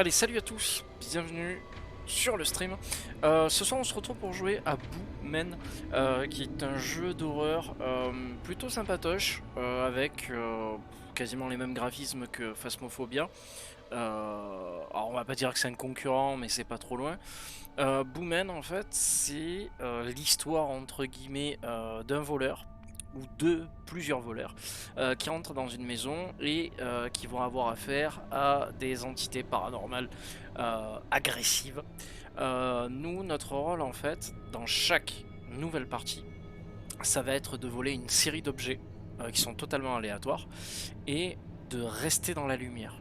Allez, salut à tous, bienvenue sur le stream. Ce soir, on se retrouve pour jouer à Boo-Men, qui est un jeu d'horreur plutôt sympatoche, avec quasiment les mêmes graphismes que Phasmophobia. Alors, on va pas dire que c'est un concurrent, mais c'est pas trop loin. Boo-Men, en fait, c'est l'histoire entre guillemets d'un voleur ou de plusieurs voleurs qui entrent dans une maison et qui vont avoir affaire à des entités paranormales agressives. Nous, notre rôle en fait, dans chaque nouvelle partie, ça va être de voler une série d'objets qui sont totalement aléatoires et de rester dans la lumière.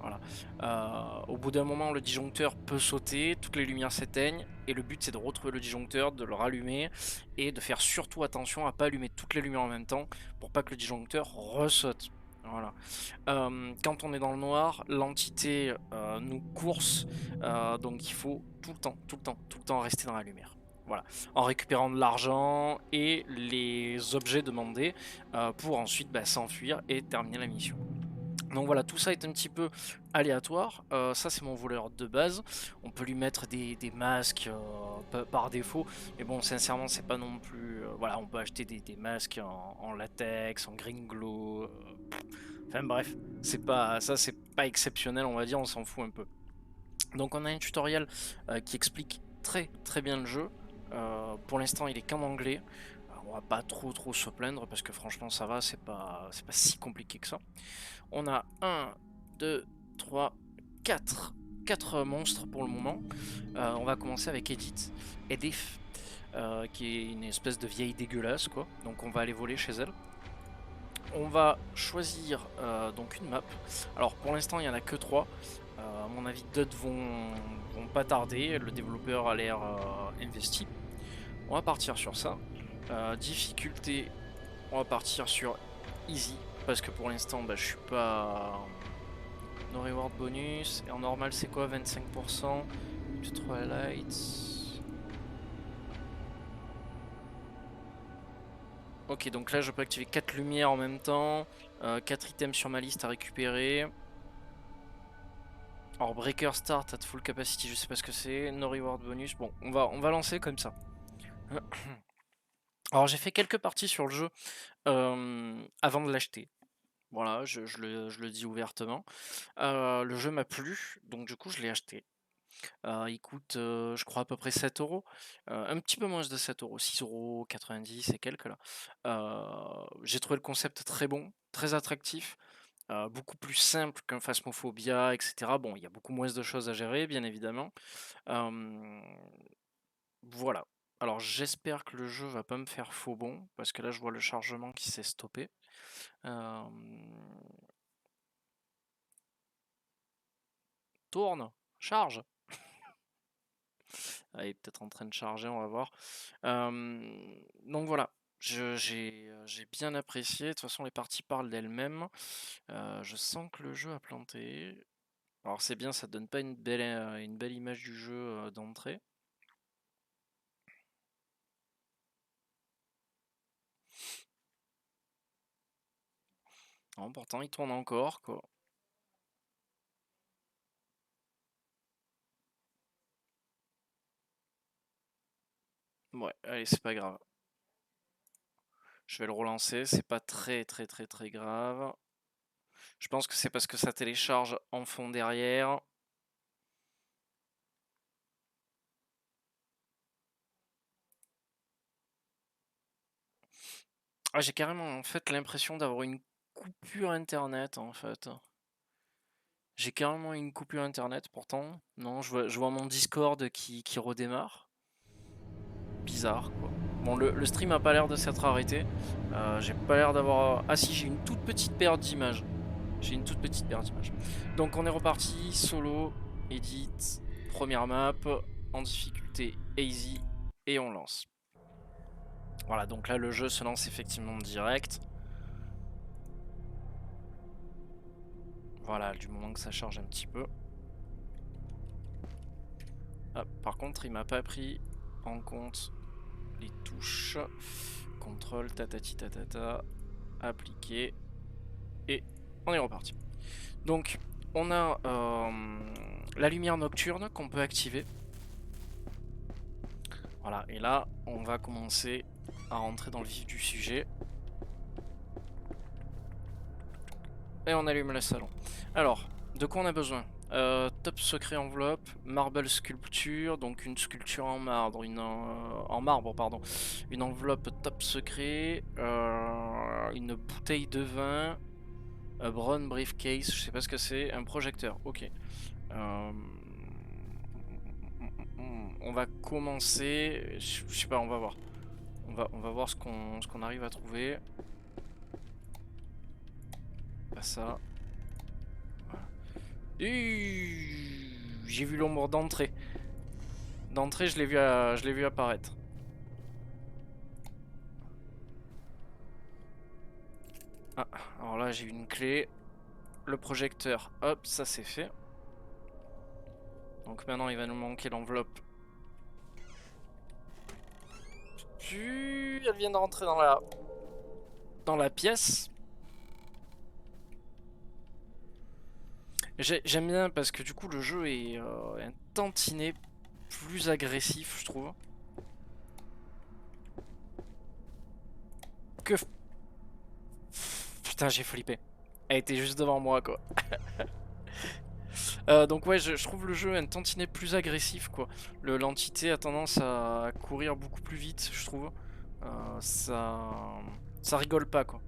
Voilà. Au bout d'un moment, le disjoncteur peut sauter, toutes les lumières s'éteignent, et le but c'est de retrouver le disjoncteur, de le rallumer, et de faire surtout attention à pas allumer toutes les lumières en même temps, pour pas que le disjoncteur ressaute. Voilà. Quand on est dans le noir, l'entité nous course, donc il faut tout le temps, tout le temps, tout le temps rester dans la lumière. Voilà, en récupérant de l'argent et les objets demandés pour ensuite s'enfuir et terminer la mission. Donc voilà, tout ça est un petit peu aléatoire. Ça, c'est mon voleur de base. On peut lui mettre des masques par défaut. Mais bon, sincèrement, c'est pas non plus. Voilà, on peut acheter des masques en latex, en green glow. Enfin bref, c'est pas exceptionnel, on va dire, on s'en fout un peu. Donc on a un tutoriel qui explique très bien le jeu. Pour l'instant, il est qu'en anglais. On va pas trop se plaindre parce que franchement, ça va, c'est pas si compliqué que ça. On a 1, 2, 3, 4. 4 monstres pour le moment. On va commencer avec Edith, qui est une espèce de vieille dégueulasse, quoi. Donc on va aller voler chez elle. On va choisir donc une map. Alors pour l'instant il n'y en a que 3. À mon avis d'autres vont pas tarder. Le développeur a l'air investi. On va partir sur ça. Difficulté, on va partir sur easy. Parce que pour l'instant je suis pas... No reward bonus. Et en normal c'est quoi, 25% de Twilight. Ok, donc là je peux activer 4 lumières en même temps, 4 items sur ma liste à récupérer. Alors breaker start at full capacity, je sais pas ce que c'est, no reward bonus, bon on va lancer comme ça. Alors j'ai fait quelques parties sur le jeu avant de l'acheter. Voilà, je le dis ouvertement. Le jeu m'a plu, donc du coup je l'ai acheté. Il coûte, je crois, à peu près 7 euros. Un petit peu moins de 7 euros, 6,90 € et quelques là. J'ai trouvé le concept très bon, très attractif, beaucoup plus simple qu'un Phasmophobia, etc. Bon, il y a beaucoup moins de choses à gérer, bien évidemment. Voilà. Alors j'espère que le jeu va pas me faire faux bon, parce que là je vois le chargement qui s'est stoppé. Tourne, charge. Elle est peut-être en train de charger, on va voir. Donc voilà, j'ai bien apprécié. De toute façon, les parties parlent d'elles-mêmes. Je sens que le jeu a planté. Alors c'est bien, ça donne pas une belle image du jeu d'entrée. Non, pourtant il tourne encore, quoi. Ouais, allez, c'est pas grave. Je vais le relancer, c'est pas très grave. Je pense que c'est parce que ça télécharge en fond derrière. Ah, j'ai carrément en fait l'impression d'avoir une coupure internet en fait. J'ai carrément une coupure internet pourtant. Non, je vois mon Discord qui redémarre. Bizarre quoi. Bon, le stream a pas l'air de s'être arrêté. J'ai pas l'air d'avoir... Ah si, j'ai une toute petite perte d'image. J'ai une toute petite perte d'image. Donc on est reparti, solo, edit, première map, en difficulté easy, et on lance. Voilà, donc là le jeu se lance effectivement direct. Voilà, du moment que ça charge un petit peu. Ah, par contre, il m'a pas pris en compte les touches. Contrôle, tatati tatata, appliquer. Et on est reparti. Donc, on a la lumière nocturne qu'on peut activer. Voilà, et là, on va commencer à rentrer dans le vif du sujet. Et on allume le salon. Alors, de quoi on a besoin? Top secret enveloppe, marble sculpture, donc une sculpture en marbre, en marbre pardon, une enveloppe top secret, une bouteille de vin, un brown briefcase, je sais pas ce que c'est, un projecteur, ok. On va commencer, je sais pas, on va voir. On va voir ce qu'on arrive à trouver. Pas ça. Voilà. J'ai vu l'ombre d'entrée. D'entrée, je l'ai vu apparaître. Ah, alors là, j'ai une clé. Le projecteur, hop, ça c'est fait. Donc maintenant, il va nous manquer l'enveloppe. Elle vient de rentrer dans la pièce. J'aime bien parce que du coup, le jeu est un tantinet plus agressif, je trouve. Que... Putain, j'ai flippé. Elle était juste devant moi, quoi. Donc ouais, je trouve le jeu un tantinet plus agressif, quoi. L'entité a tendance à courir beaucoup plus vite, je trouve. Ça rigole pas, quoi.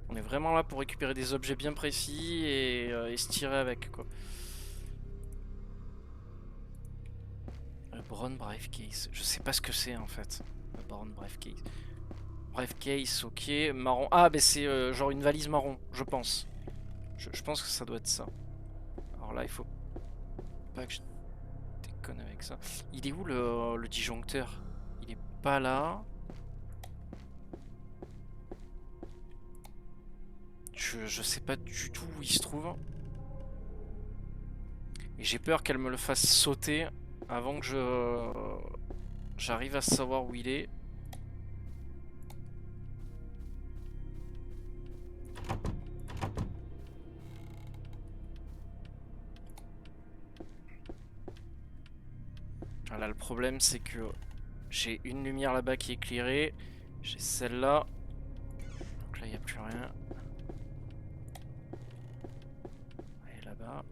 On est vraiment là pour récupérer des objets bien précis et se tirer avec, quoi. Le Brown Briefcase, je sais pas ce que c'est en fait. Le Brown Briefcase. Briefcase, ok. Marron. Ah, mais c'est genre une valise marron, je pense. Je pense que ça doit être ça. Alors là, il faut pas que je déconne avec ça. Il est où le disjoncteur? Il est pas là. Je sais pas du tout où il se trouve. Et j'ai peur qu'elle me le fasse sauter avant que j'arrive à savoir où il est. Voilà, le problème c'est que j'ai une lumière là-bas qui est éclairée. J'ai celle-là. Donc là, il n'y a plus rien. Elle est là-bas.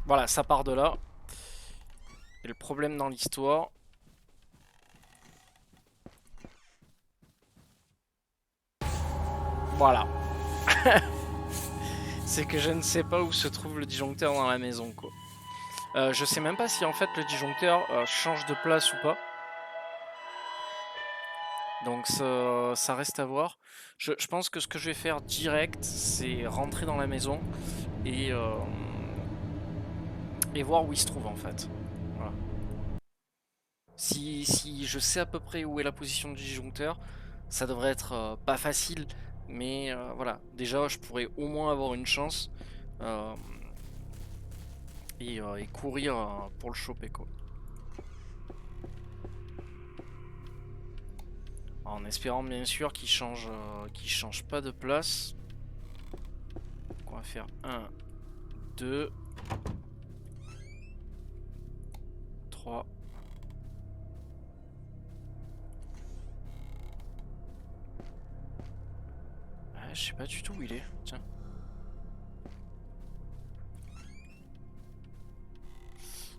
Voilà, ça part de là. Et le problème dans l'histoire... Voilà. C'est que je ne sais pas où se trouve le disjoncteur dans la maison, quoi. Je sais même pas si en fait le disjoncteur change de place ou pas. Donc ça reste à voir. Je pense que ce que je vais faire direct, c'est rentrer dans la maison et voir où il se trouve en fait. Voilà. Si je sais à peu près où est la position du disjoncteur, ça devrait être pas facile, mais voilà. Déjà, je pourrais au moins avoir une chance euh, et courir pour le choper, quoi. En espérant bien sûr qu'il change pas de place. Donc on va faire 1, 2, 3. Je sais pas du tout où il est. Tiens.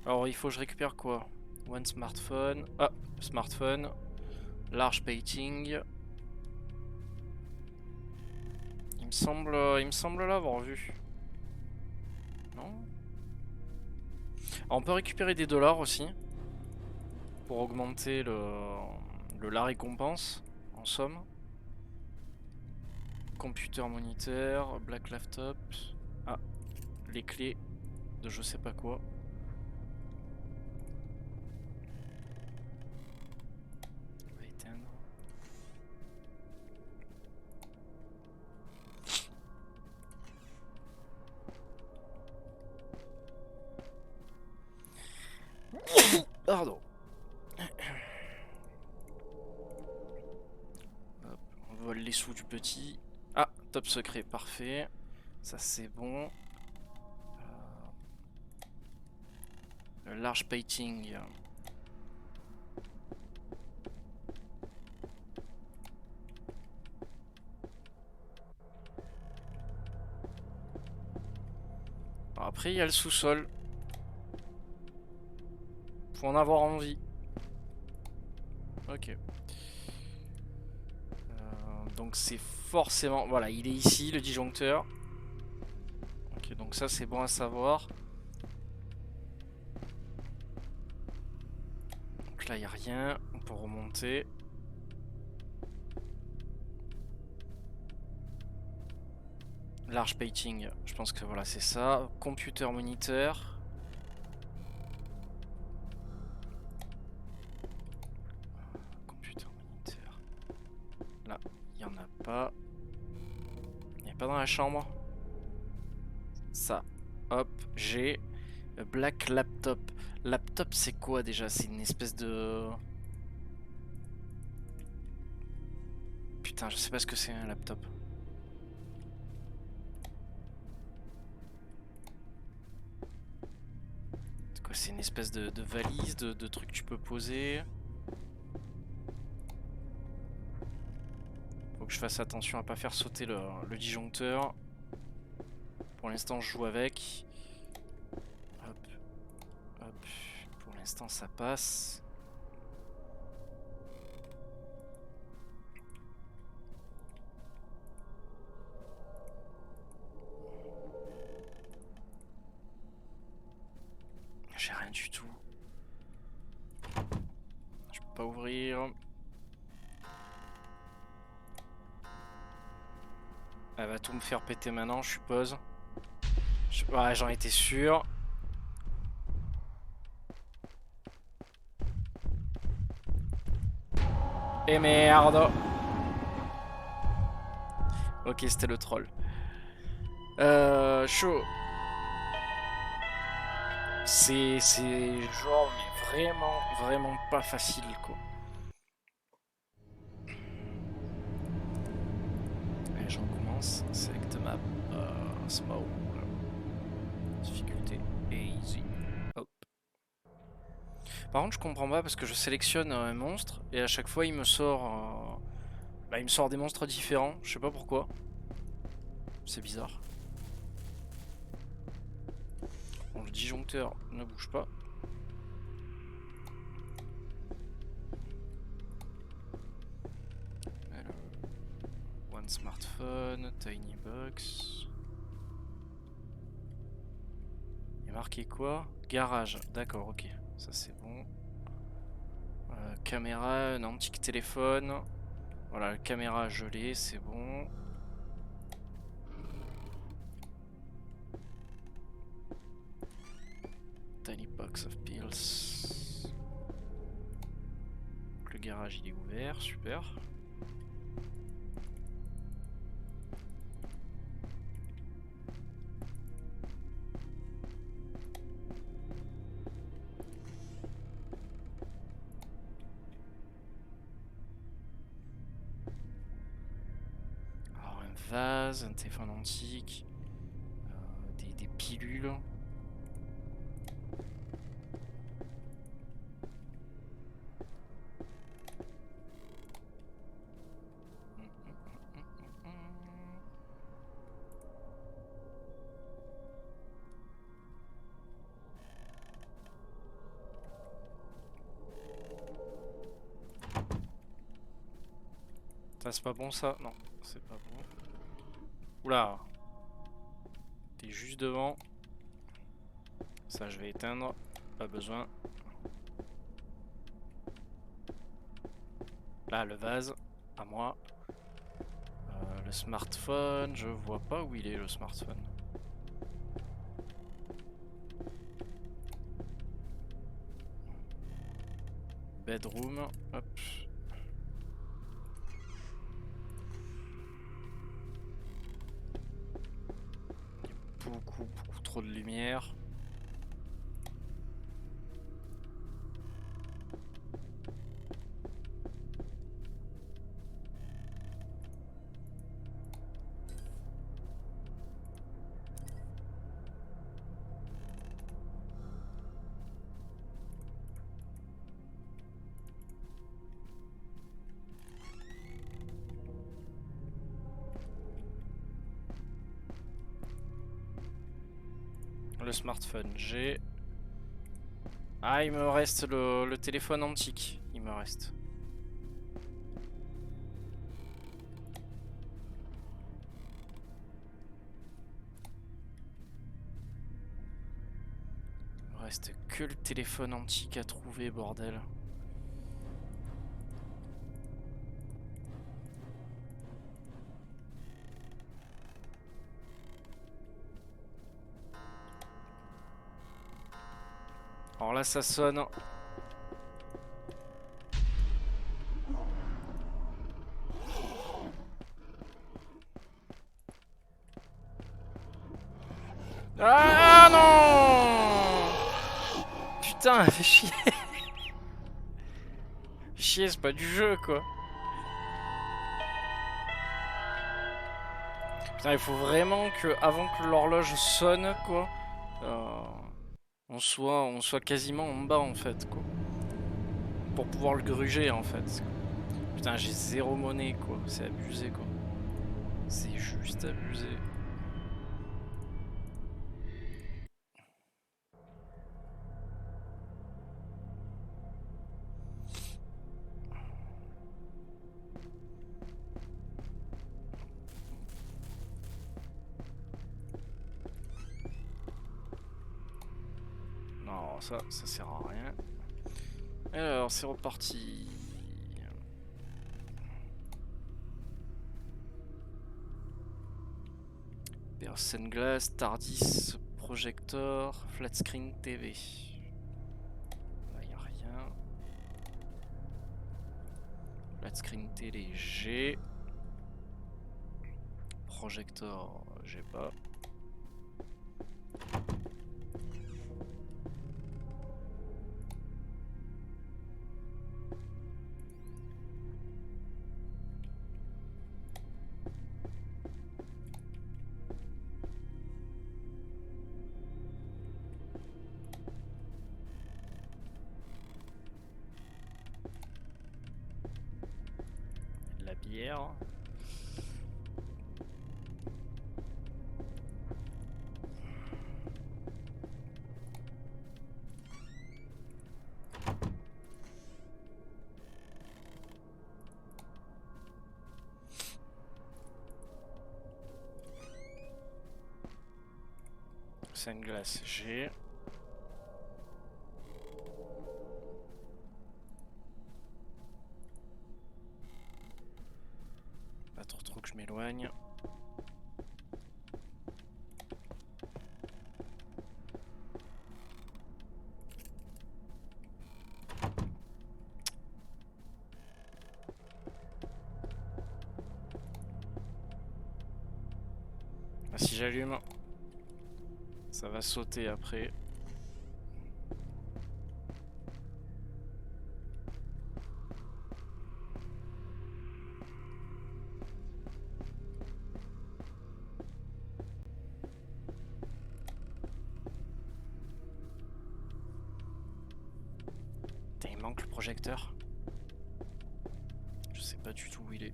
Alors il faut que je récupère quoi? One smartphone. Ah, smartphone. Large painting. Il me semble l'avoir vu. Non? Alors, on peut récupérer des dollars aussi. Pour augmenter la récompense. En somme. Computer moniteur. Black laptop. Ah, les clés de je sais pas quoi. On va éteindre. Pardon. Hop, on vole les sous du petit. Ah, top secret, parfait. Ça c'est bon. Le large painting. Après il y a le sous-sol. Faut en avoir envie. Ok. Donc c'est forcément... Voilà, il est ici, le disjoncteur. Ok, donc ça c'est bon à savoir. Donc là il n'y a rien. On peut remonter. Large painting, je pense que voilà c'est ça. Computer moniteur. Computer moniteur. Là, il n'y en a pas. Il n'y a pas dans la chambre. Ça. Hop, j'ai Black laptop. Laptop c'est quoi déjà? C'est une espèce de... Putain, je sais pas ce que c'est un laptop. C'est quoi? C'est une espèce de valise, de truc que tu peux poser. Faut que je fasse attention à pas faire sauter le disjoncteur. Pour l'instant je joue avec. Hop, hop. Pour l'instant ça passe. J'ai rien du tout. Je peux pas ouvrir. Elle va tout me faire péter maintenant, je suppose. Ouais, j'en étais sûr. Et merde. Ok, c'était le troll. Chaud. C'est genre mais vraiment pas facile quoi. Allez, je recommence. Select map. Small. Difficulté easy. Hop. Par contre, je comprends pas parce que je sélectionne un monstre et à chaque fois il me sort, il me sort des monstres différents. Je sais pas pourquoi. C'est bizarre. Bon, le disjoncteur ne bouge pas. Alors, one smartphone, tiny box. Il est marqué quoi? Garage. D'accord, ok. Ça c'est bon. Caméra, un antique téléphone. Voilà, la caméra gelée, c'est bon. Tiny box of pills. Le garage il est ouvert, super. Alors un vase, un téléphone antique, des pilules. Ça c'est pas bon ça? Non, c'est pas bon. Oula! T'es juste devant. Ça je vais éteindre. Pas besoin. Là le vase, à moi. Le smartphone, je vois pas où il est le smartphone. Bedroom, hop. Beaucoup trop de lumière. smartphone, j'ai... Ah, il me reste le téléphone antique, il me reste. Il me reste que le téléphone antique à trouver, bordel. Alors là, ça sonne. Ah non! Putain, fait chier. Chier, c'est pas du jeu, quoi. Putain, il faut vraiment que, avant que l'horloge sonne, quoi, on soit quasiment en bas, en fait, quoi. Pour pouvoir le gruger, en fait. Putain, j'ai 0 monnaie, quoi. C'est abusé, quoi. C'est juste abusé. Non, ça sert à rien. Alors, c'est reparti. Person Glass, Tardis, Projector, Flat Screen TV. Là, y a rien. Flat Screen télé, j'ai. Projector, j'ai pas. La bière. Sunglass, j'ai. Pas trop que je m'éloigne. Ah, si j'allume, ça va sauter après. Putain, il manque le projecteur. Je sais pas du tout où il est.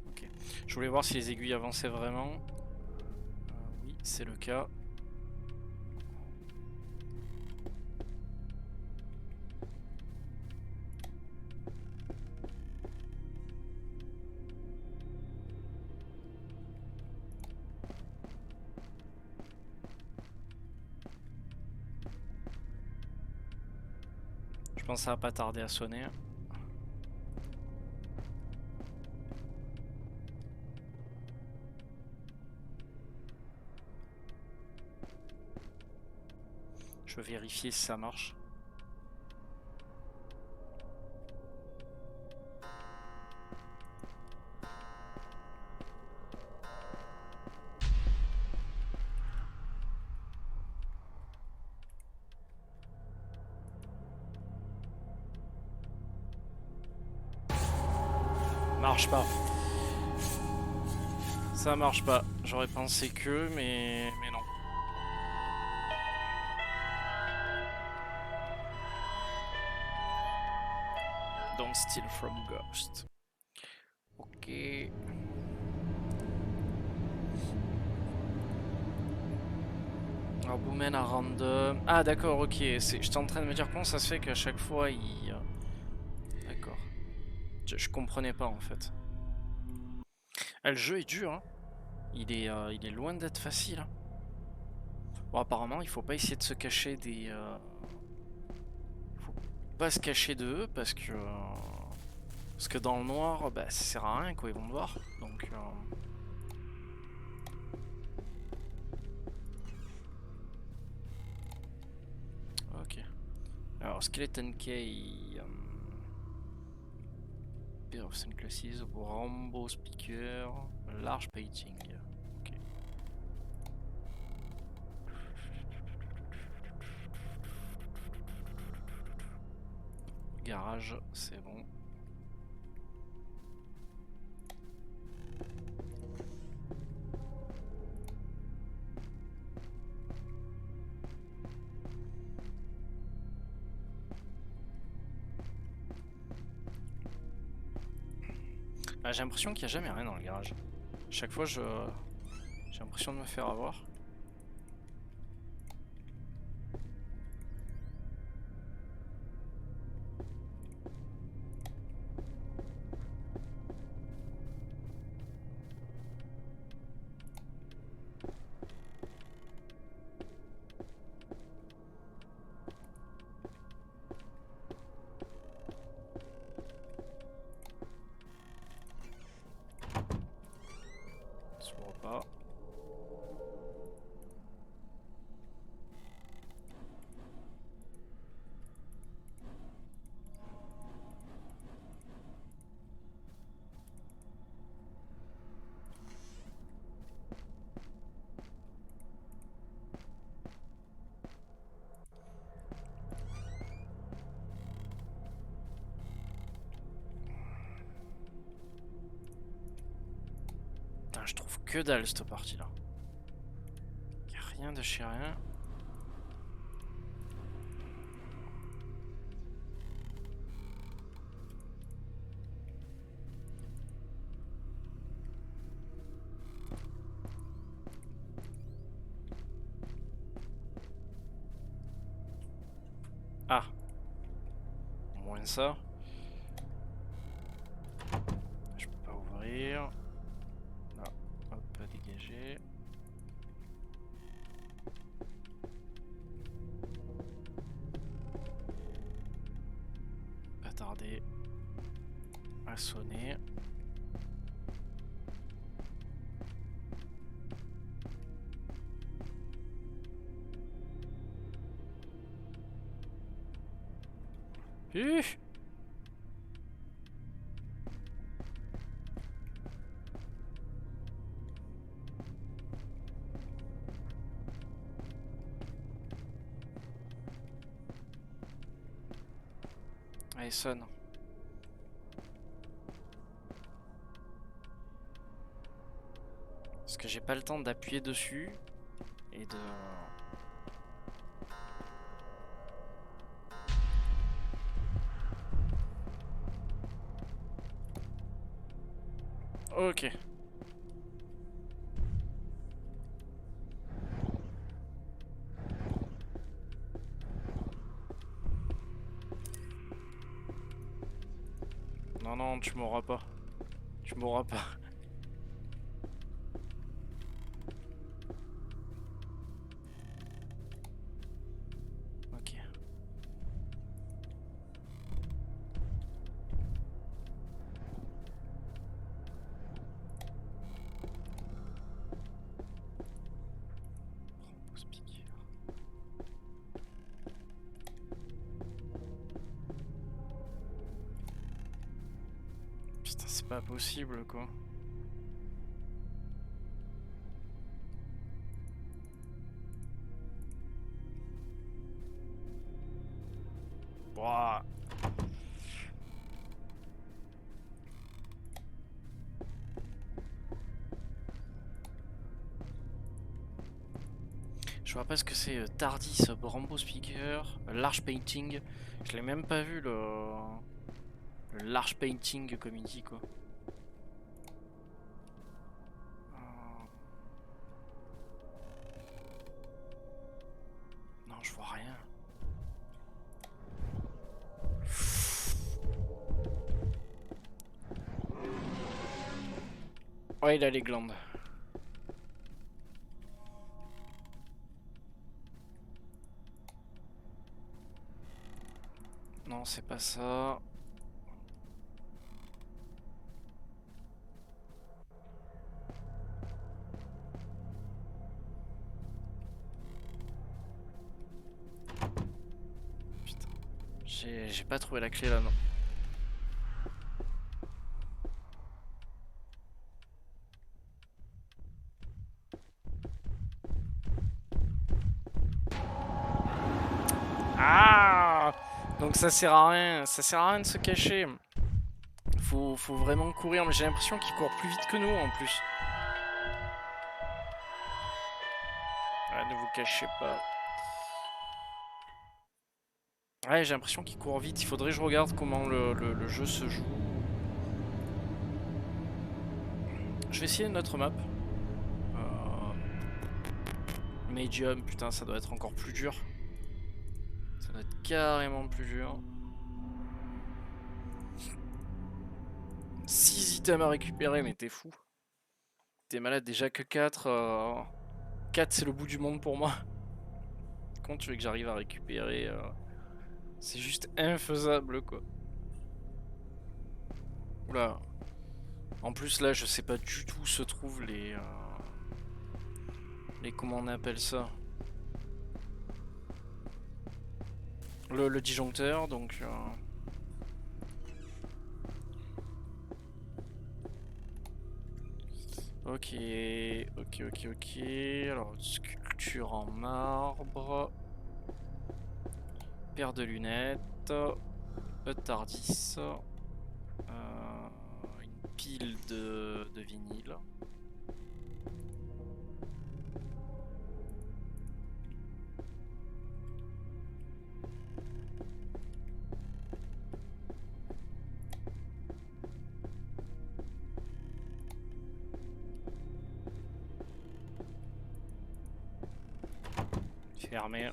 Ok. Je voulais voir si les aiguilles avançaient vraiment. Oui, c'est le cas. Je pense que ça va pas tarder à sonner. Je vais vérifier si ça marche. Marche pas. Ça marche pas. J'aurais pensé que, mais non. Steal from Ghost. Ok. Alors Boomen à random. Ah d'accord, ok. J'étais en train de me dire comment ça se fait qu'à chaque fois il... D'accord. Je comprenais pas en fait. Ah, le jeu est dur, hein. Il est loin d'être facile. Hein. Bon, apparemment, il faut pas essayer de se cacher des... Faut pas se cacher d'eux parce que... Parce que dans le noir, bah, ça sert à rien quoi, ils vont me voir. Donc... Ok. Alors, Skeleton Key... Pair of Sunglasses, Rambo Speaker, Large Painting. Ok. Garage, c'est bon. Ah, j'ai l'impression qu'il n'y a jamais rien dans le garage. Chaque fois, j'ai l'impression de me faire avoir. Ça s'ouvre pas. Putain, je trouve que dalle cette partie là. Y'a rien de chez rien. Ah, au moins ça. Je peux pas ouvrir. Là, hop, dégager. Pas tarder à sonner. Allez, sonne. Parce que j'ai pas le temps d'appuyer dessus et de... Ok. Non, non, tu m'auras pas. Tu m'auras pas. Ok. Speaker. Putain, c'est pas possible quoi. Ouah. Je vois pas ce que c'est Tardis, Rambo Speaker, Large Painting. Je l'ai même pas vu le Le large painting comme il dit quoi. Non, je vois rien. Ouais, il a les glandes. Non, c'est pas ça. Putain. J'ai pas trouvé la clé là, non. Ah! Donc ça sert à rien de se cacher. Faut vraiment courir, mais j'ai l'impression qu'il court plus vite que nous en plus. Ah, ne vous cachez pas. Ouais, j'ai l'impression qu'il court vite. Il faudrait que je regarde comment le jeu se joue. Je vais essayer une autre map. Medium, putain, ça doit être encore plus dur. Ça doit être carrément plus dur. 6 items à récupérer, mais t'es fou. T'es malade, déjà que 4. 4 c'est le bout du monde pour moi. Comment tu veux que j'arrive à récupérer C'est juste infaisable quoi. Oula. En plus là je sais pas du tout où se trouvent les comment on appelle ça. Le disjoncteur donc Ok, ok. Alors, sculpture en marbre. Paire de lunettes. Tardis. Une pile de vinyle. Fermé.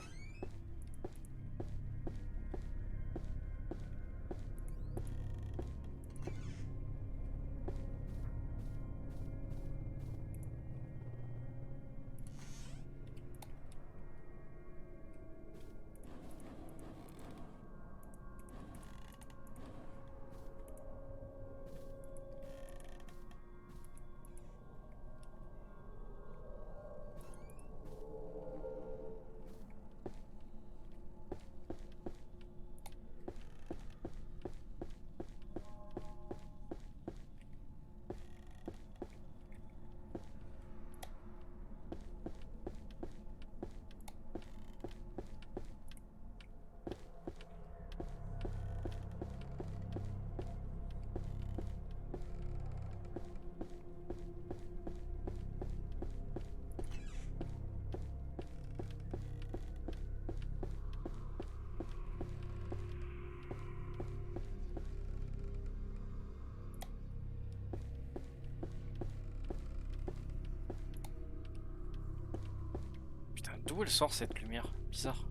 Putain, d'où elle sort cette lumière? Bizarre.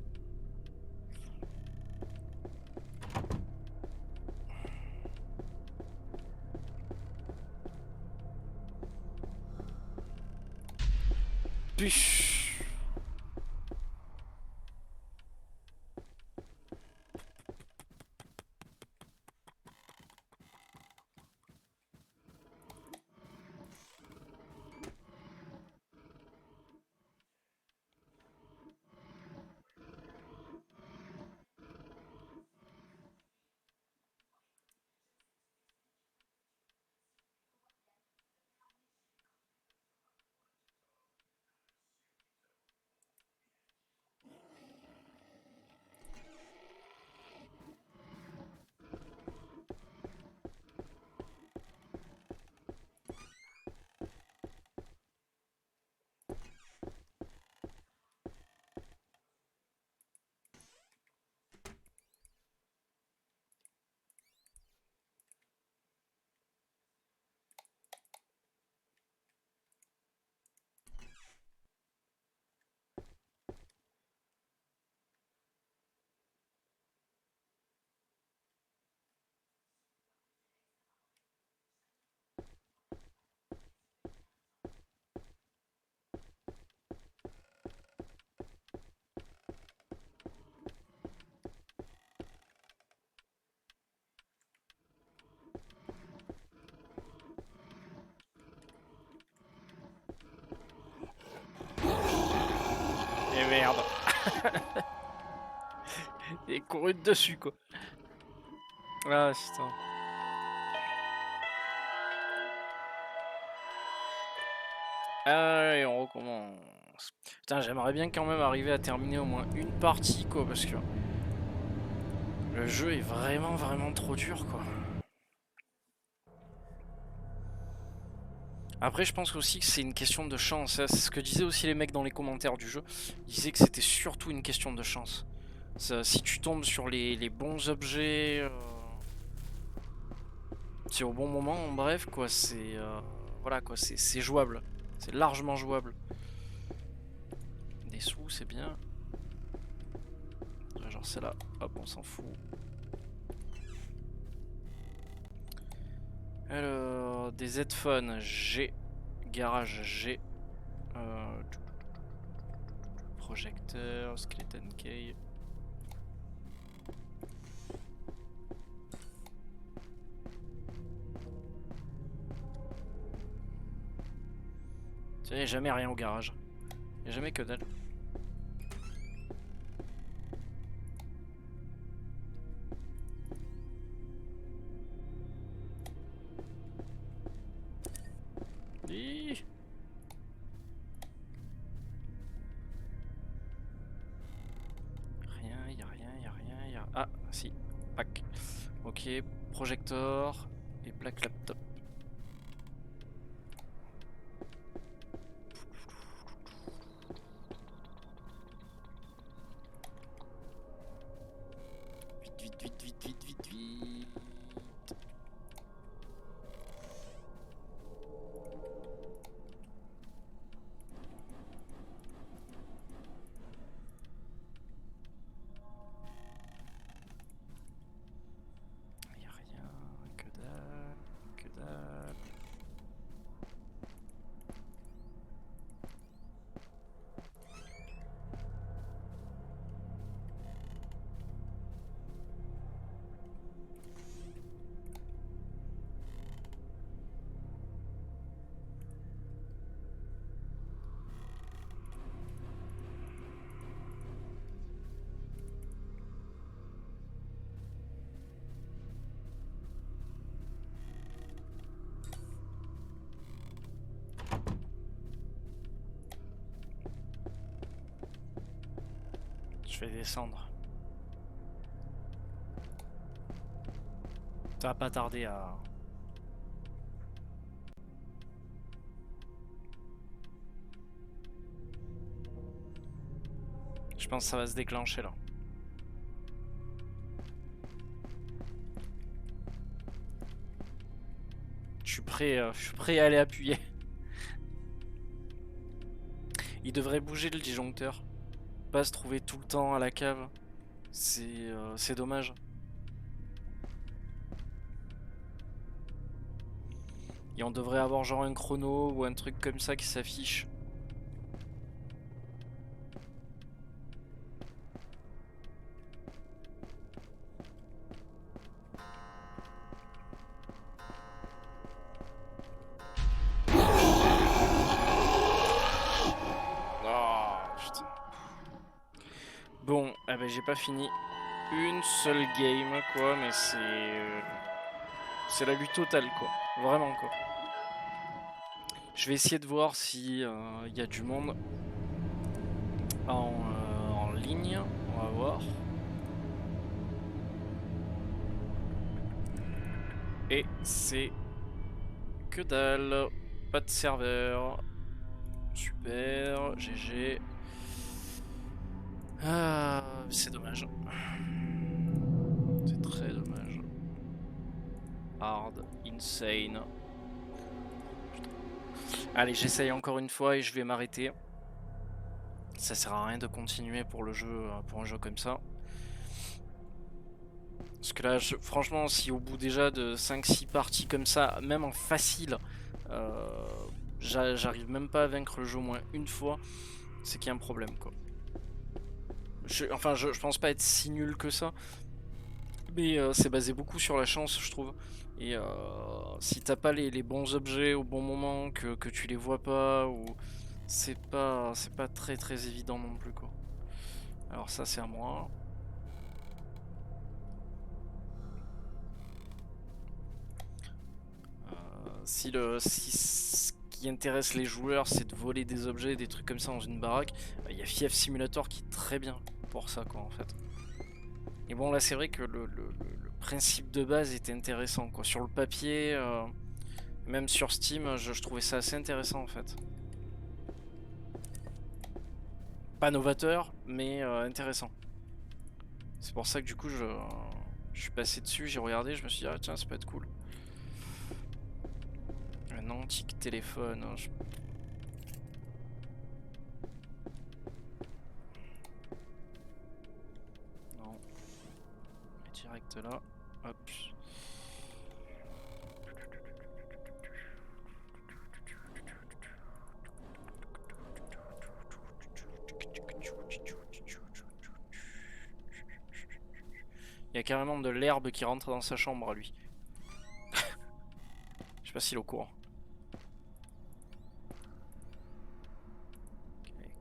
Puch. merde. Et couru dessus quoi. Ah putain. Allez, on recommence. Putain, j'aimerais bien quand même arriver à terminer au moins une partie quoi, parce que le jeu est vraiment trop dur quoi. Après, je pense aussi que c'est une question de chance. C'est ce que disaient aussi les mecs dans les commentaires du jeu. Ils disaient que c'était surtout une question de chance. Ça, si tu tombes sur les bons objets, c'est au bon moment, bref, quoi, c'est... voilà, quoi, c'est jouable. C'est largement jouable. Des sous, c'est bien. Genre celle-là, hop, on s'en fout. Alors, des headphones, j'ai. Garage, j'ai. Projecteur, skeleton key. Il n'y a jamais rien au garage. Il n'y a jamais que dalle. Ah, si, pack. Ok, projecteur et plaque laptop. Vite. Y a rien, que dalle. Je vais descendre. Ça va pas tarder à... Je pense que ça va se déclencher là. Je suis prêt à aller appuyer. Il devrait bouger le disjoncteur. Pas se trouver tout le temps à la cave. C'est dommage. Et on devrait avoir genre un chrono ou un truc comme ça qui s'affiche. Bon, eh ben, j'ai pas fini une seule game quoi, mais c'est la lutte totale quoi, vraiment quoi. Je vais essayer de voir si y a du monde en ligne, on va voir. Et c'est que dalle, pas de serveur. Super, GG. Ah, c'est dommage. C'est très dommage. Hard, insane. Putain. Allez, j'essaye encore une fois et je vais m'arrêter. Ça sert à rien de continuer pour le jeu, pour un jeu comme ça. Parce que là, franchement, si au bout déjà de 5-6 parties comme ça, même en facile, j'arrive même pas à vaincre le jeu au moins une fois, c'est qu'il y a un problème quoi. Enfin, je pense pas être si nul que ça, mais c'est basé beaucoup sur la chance, je trouve. Et si t'as pas les bons objets au bon moment, que tu les vois pas, ou c'est pas très évident non plus quoi. Alors ça c'est à moi. Si ce qui intéresse les joueurs c'est de voler des objets, des trucs comme ça dans une baraque, il y a FIF Simulator qui est très bien pour ça quoi en fait. Et bon là c'est vrai que le principe de base était intéressant quoi. Sur le papier, même sur Steam, je trouvais ça assez intéressant en fait. Pas novateur, mais intéressant. C'est pour ça que du coup je suis passé dessus, j'ai regardé, je me suis dit ah tiens ça peut être cool. Un antique téléphone. Hein, non. Direct là. Hop. Il y a carrément de l'herbe qui rentre dans sa chambre à lui. Je sais pas s'il est au courant.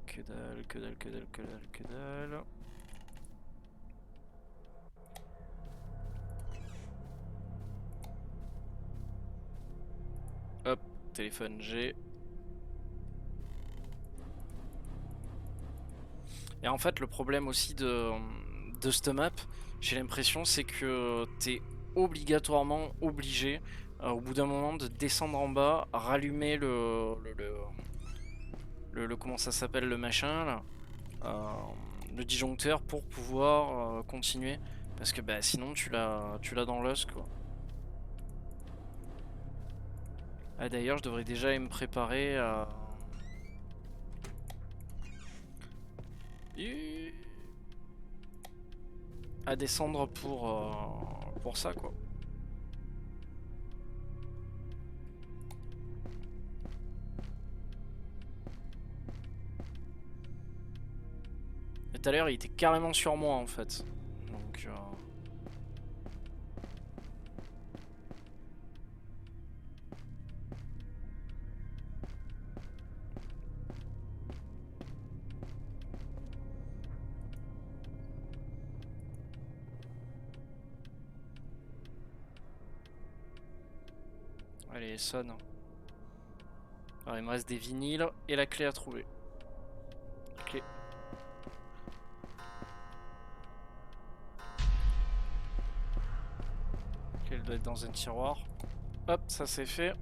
Okay, que dalle, que dalle, que dalle, que dalle, que dalle. Hop, téléphone G. Et en fait le problème aussi de cette map, j'ai l'impression c'est que t'es obligatoirement obligé au bout d'un moment de descendre en bas, rallumer comment ça s'appelle le machin là, le disjoncteur pour pouvoir continuer parce que bah sinon tu l'as dans l'os quoi. Ah d'ailleurs je devrais déjà me préparer à descendre pour ça quoi. Et tout à l'heure il était carrément sur moi en fait. Donc allez, sonne. Alors il me reste des vinyles et la clé à trouver. Ok. Elle doit être dans un tiroir. Hop, ça c'est fait.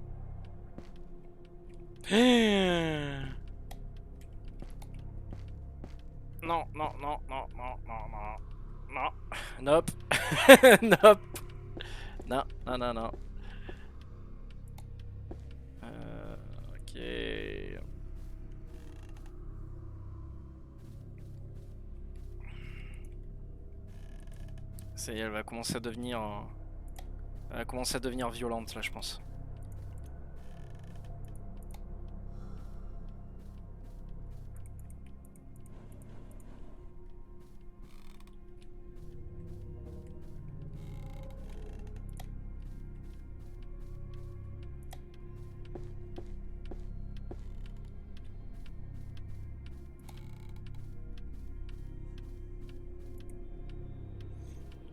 Non, non, non, non, non, non, non. Non. Nope. Nope. Non, non, non, non. Ok. Ça y est, elle va commencer à devenir... elle va commencer à devenir violente là, je pense.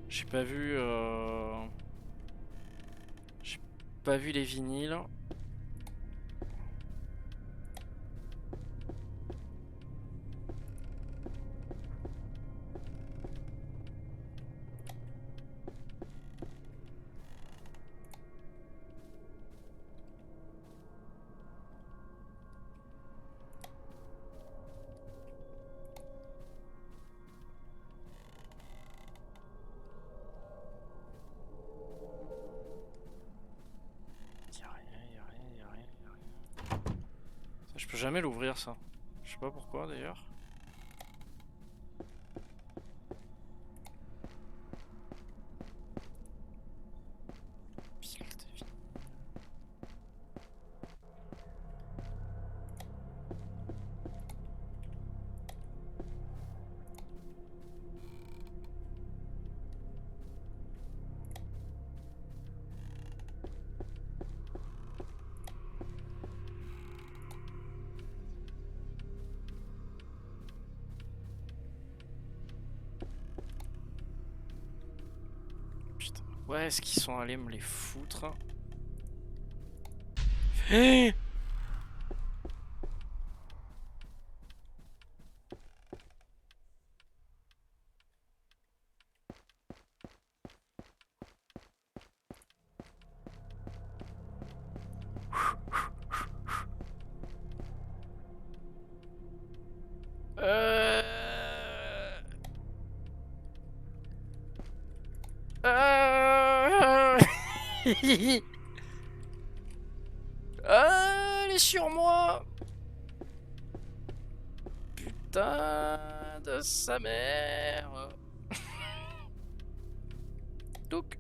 J'ai pas vu... J'ai pas vu les vinyles. Y'a rien, y'a rien, y'a rien, y'a rien. Ça, je peux jamais l'ouvrir ça. Je sais pas pourquoi d'ailleurs. Où est-ce qu'ils sont allés me les foutre? Hey, euh... Euh... Elle est sur moi. Putain de sa mère. Donc.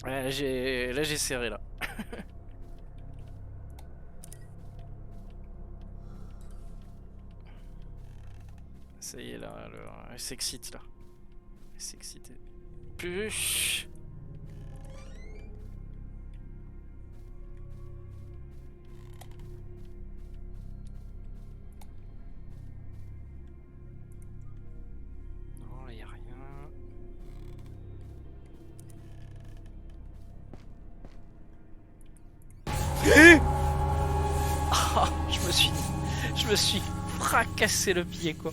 Ouais, là j'ai serré là. Ça y est là, elle s'excite là. Elle s'excite. Plus. Non, là y a rien. Ah, je me suis fracassé le pied quoi.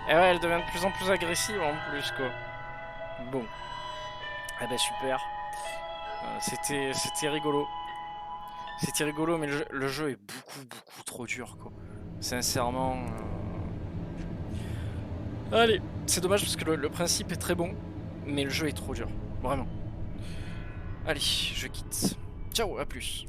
Et ouais, elle devient de plus en plus agressive en plus quoi. Bon. Ah bah super. C'était rigolo. C'était rigolo, mais le jeu est beaucoup trop dur quoi. Sincèrement. Allez, c'est dommage parce que le principe est très bon, mais le jeu est trop dur. Vraiment. Allez, je quitte. Ciao, à plus.